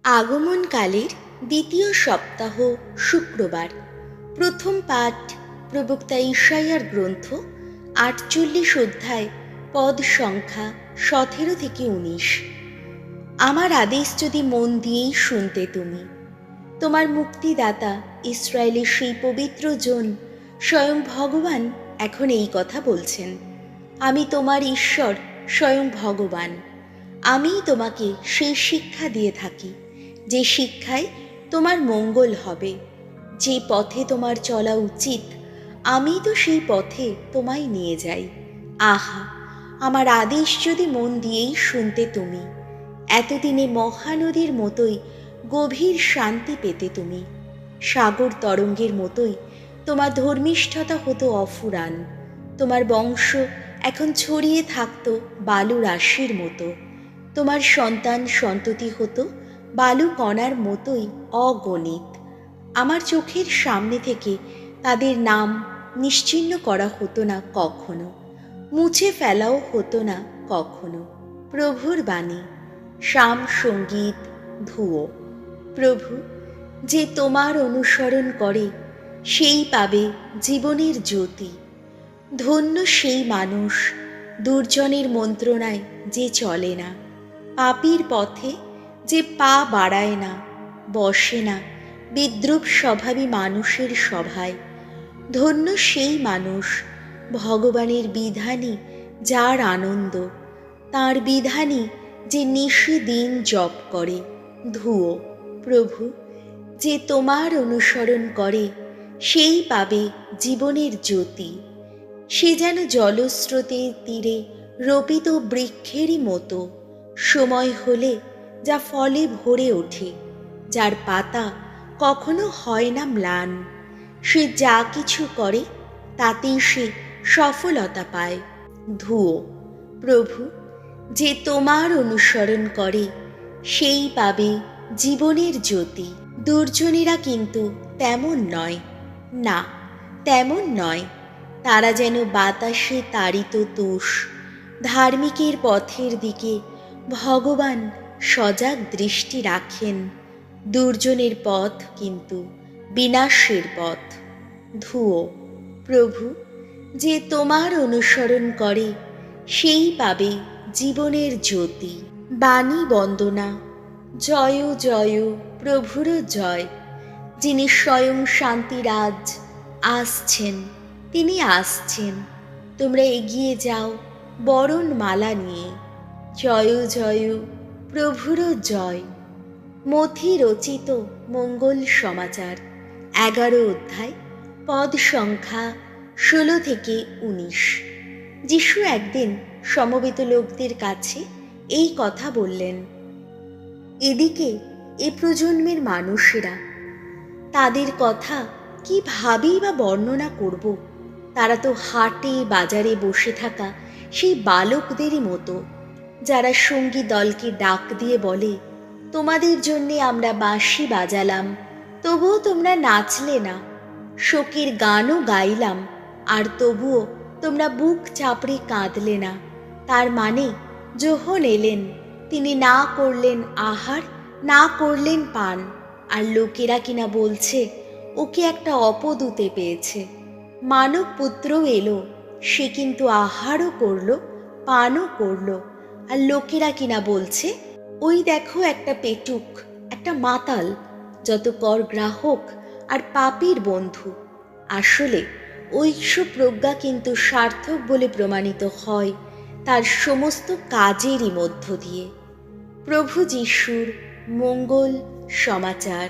আগমনকালের দ্বিতীয় সপ্তাহ শুক্রবার। প্রথম পাঠ প্রবক্তা ঈশাইয়ার গ্রন্থ ৪৮ অধ্যায়, পদ সংখ্যা ১৭ থেকে ১৯। আমার আদেশ যদি মন দিয়েই শুনতে তুমি, তোমার মুক্তিদাতা ইসরায়েলের সেই পবিত্র জন স্বয়ং ভগবান এখন এই কথা বলছেন। আমি তোমার ঈশ্বর, স্বয়ং ভগবান। আমিই তোমাকে সেই শিক্ষা দিয়ে থাকি, যে শিক্ষায় তোমার মঙ্গল হবে। যে পথে তোমার চলা উচিত, আমি তো সেই পথে তোমায় নিয়ে যাই। আহা, আমার আদেশ যদি মন দিয়েই শুনতে তুমি, এতদিনে মহানদীর মতোই গভীর শান্তি পেতে তুমি। সাগর তরঙ্গের মতোই তোমার ধর্মিষ্ঠতা হতো অফুরান। তোমার বংশ এখন ছড়িয়ে থাকতো বালু রাশির মতো। তোমার সন্তান সন্ততি হতো বালু কণার মতোই অগণিত। আমার চোখের সামনে থেকে তাদের নাম নিশ্চিহ্ন করা হতো না কখনো, মুছে ফেলাও হতো না কখনো। প্রভুর বাণী, শাম সঙ্গীত ধুয়ো। প্রভু, যে তোমার অনুসরণ করে সেই পাবে জীবনের জ্যোতি। ধন্য সেই মানুষ, দুর্জনের মন্ত্রণায় যে চলে না, পাপীর পথে যে পা বাড়ায় না, বসে না বিদ্রূপ স্বভাবী মানুষের সভায়। ধন্য সেই মানুষ, ভগবানের বিধানই যার আনন্দ, তাঁর বিধানই যে নিশি দিন জপ করে। ধুয়ো। প্রভু, যে তোমার অনুসরণ করে সেই পাবে জীবনের জ্যোতি। সে যেন জলস্রোতের তীরে রোপিত বৃক্ষেরই মতো, সময় হলে যা ফলে ভরে ওঠে, যার পাতা কখনো হয় না ম্লান। সে যা কিছু করে তাতেই সে সফলতা পায়। ধুয়ো। প্রভু, যে তোমার অনুসরণ করে সেই পাবে জীবনের জ্যোতি। দুর্জনেরা কিন্তু তেমন নয়, না, তেমন নয়। তারা যেন বাতাসে তাড়িত তুষ। ধার্মিকের পথের দিকে ভগবান সজাগ দৃষ্টি রাখেন। দুর্জনের পথ কিন্তু বিনাশের পথ। ধুয়ো। প্রভু, যে তোমার অনুসরণ করে সেই পাবে জীবনের জ্যোতি। বাণী বন্দনা। জয় জয় প্রভুর জয়। যিনি স্বয়ং শান্তিরাজ আসছেন, তিনি আসছেন। তোমরা এগিয়ে যাও বরণ মালা নিয়ে। জয় জয় প্রভুর জয়। মথি রচিত মঙ্গল সমাচার 11 অধ্যায়, পদ সংখ্যা 16 থেকে 19। যিশু একদিন সমবেত লোকদের কাছে এই কথা বললেন। এদিকে এ প্রজন্মের মানুষেরা, তাদের কথা কিভাবেই বা বর্ণনা করব? তারা তো হাটে বাজারে বসে থাকা সেই বালকদেরই মতো, যারা সঙ্গী দলকে ডাক দিয়ে বলে, তোমাদের জন্যে আমরা বাঁশি বাজালাম, তবুও তোমরা নাচলে না। শোকের গানও গাইলাম, আর তবুও তোমরা বুক চাপড়ে কাঁদলে না। তার মানে, যখন এলেন তিনি না করলেন আহার, না করলেন পান। আর লোকেরা কিনা বলছে ওকে একটা অপদূতে পেয়েছে। মানব পুত্রও এলো, সে কিন্তু আহারও করলো, পানও করলো। আর লোকেরা কিনা বলছে, ওই দেখো একটা পেটুক, একটা মাতাল, যত কর গ্রাহক আর পাপীর বন্ধু। আসলে ঐক্ষ প্রজ্ঞা কিন্তু সার্থক বলে প্রমাণিত হয় তার সমস্ত কাজেরই মধ্য দিয়ে। প্রভু যিশুর মঙ্গল সমাচার।